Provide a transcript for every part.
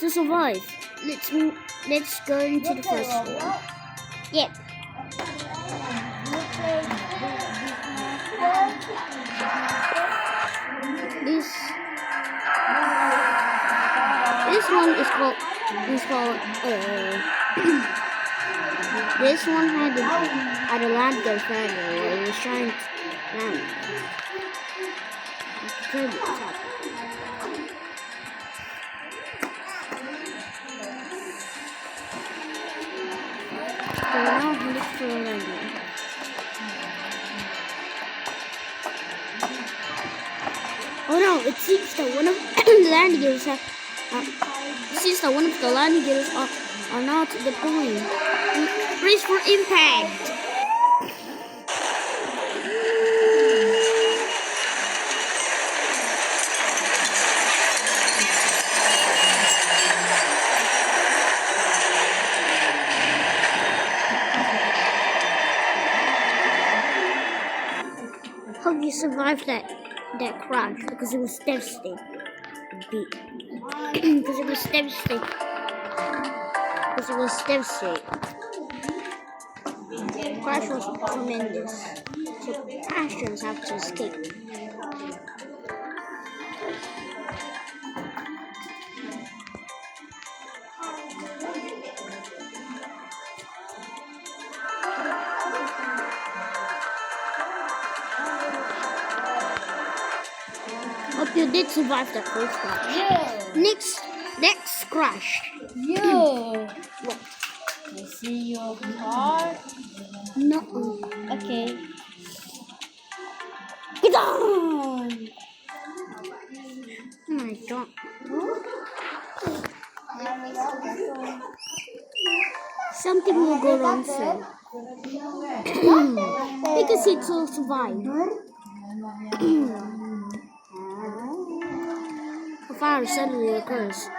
to survive. Let's go into the first one. Yep. This one is called this one had a land girlfriend where he was trying to land. So now look for a landing. Oh no! It seems that one of the landing gears are not deploying. Brace for impact. Hope you survived that crash because it was devastating. Because it was devastating. The crash was tremendous. So Astros have to escape. Hope you did survive that first crash. Yeah. Next crash. Yeah. What? I see your car. No. Okay. Get on! Oh my god. Something will go wrong soon. Because it will survive. A fire suddenly occurs.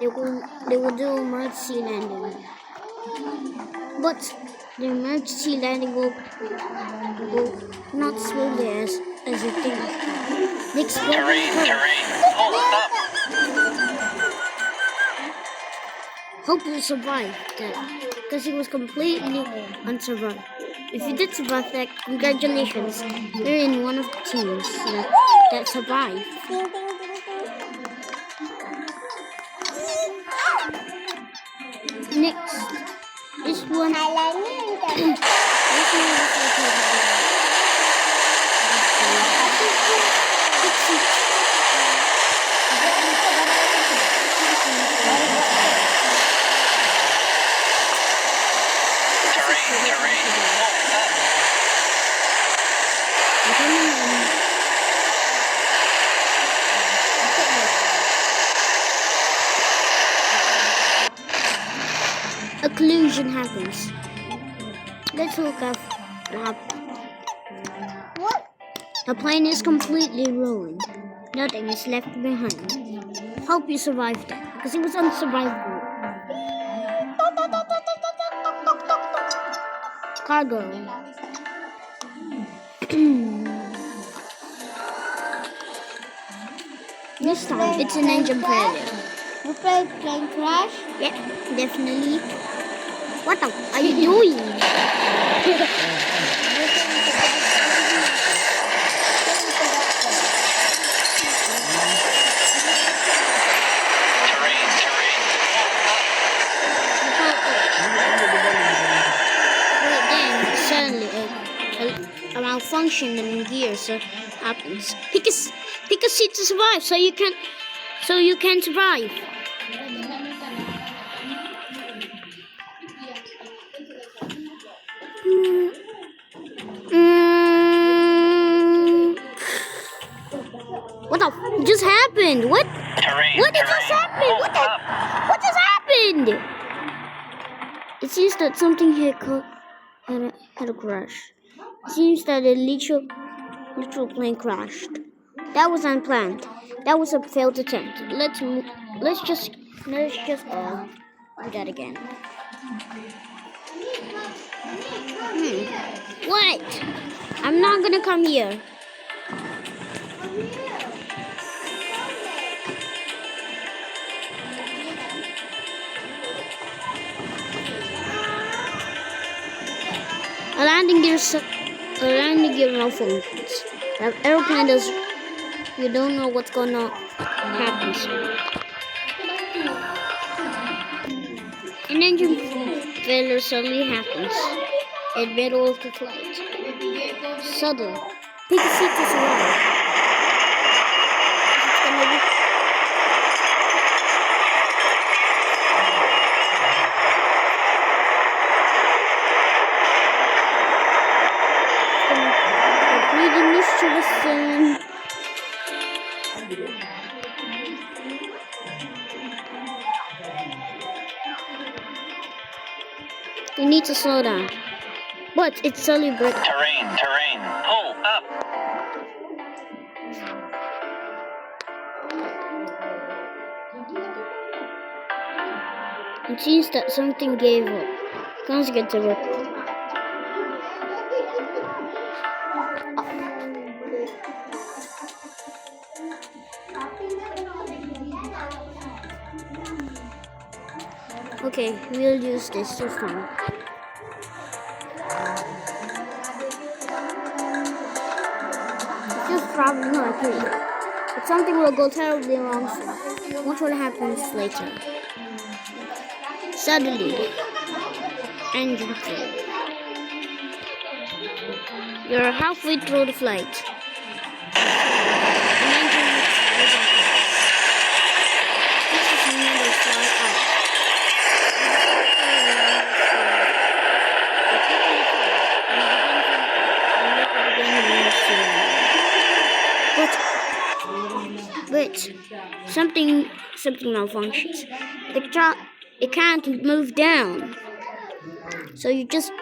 They will do emergency landing. But the emergency landing will not smoothly as you think. Terrain. Hold up. Hope you survived that, because it was completely unsurvived. If you did survive that, congratulations. You're in one of the teams that survived. Next, this one. Terrain. A collision happens. Let's look at what happened. The plane is completely ruined. Nothing is left behind. Hope you survived it, because it was unsurvivable. Cargo. This time, it's an engine failure. You played plane crash? Yeah, definitely. What the are you doing? But then, suddenly, a malfunction in gears happens. Pick a seat to survive, so you can survive. What the just happened? What? What did just happen? What just happened? It seems that something had a crash. It seems that a literal plane crashed. That was unplanned. That was a failed attempt. Let's just do that again. What? I'm not gonna come here. landing gear malfunctions. The airplane does. You don't know what's gonna happen soon. An engine failure suddenly happens in the middle of the flight. Suddenly, pick a seat to survive. It's gonna be breathing needs to listen. You need to slow down. But it's suddenly breaking. Terrain. Pull up. It seems that something gave up. Can't get to work. Okay, we'll use this time. Just probably not here. But something will go terribly wrong soon. What will happen later? Suddenly, engine failure. You're halfway through the flight. An engine is this is another fly out. But something malfunctions. It can't move down. So you just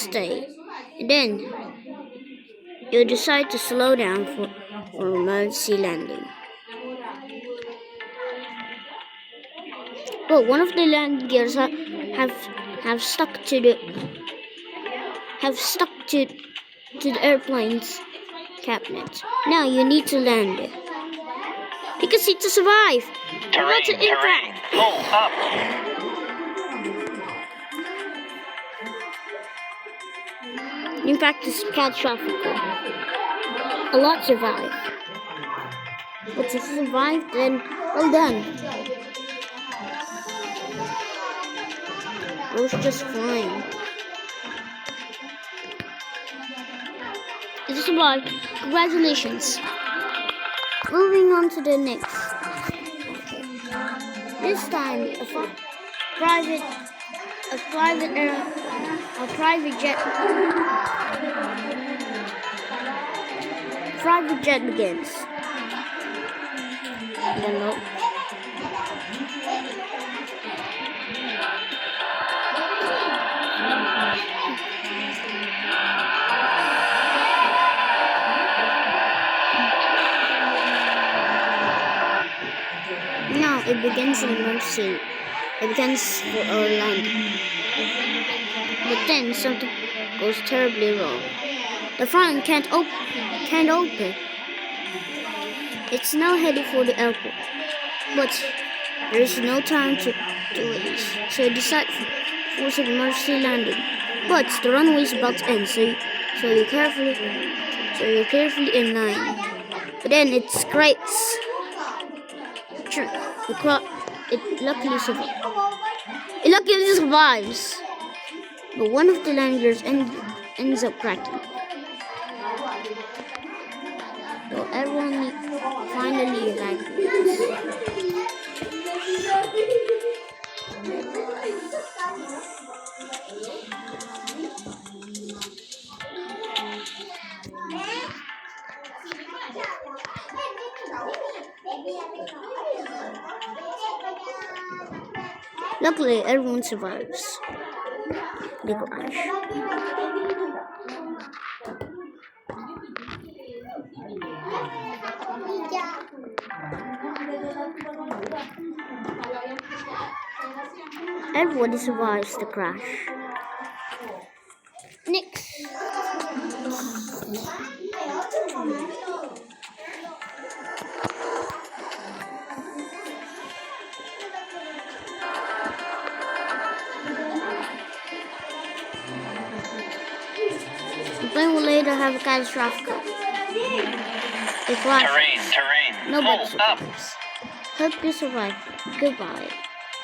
stay. And then you decide to slow down for emergency landing. But one of the landing gears have stuck to the airplane's cabinet. Now you need to land. Pick a seat to survive. Terrain. Pull up. Impact is catastrophic. A lot survive. But if you survive, then well done. It was just fine. If you survived, congratulations. Moving on to the next. This time, a private jet begins. No. Now it begins in emergency. It begins for our landing. But then something goes terribly wrong. The front can't open. It's now headed for the airport. But there is no time to waste. So you decide for an emergency landing. But the runway is about to end, so you're carefully in line. But then it scrapes. It luckily survives. But one of the landing gears ends up cracking. So everyone finally evacuates. Luckily, everyone survives the crash. Everybody survives the crash. Next. plane will later have a catastrophic crash. It crashes. Terrain. Nobody Pull up. survives. Hope you survive. Goodbye.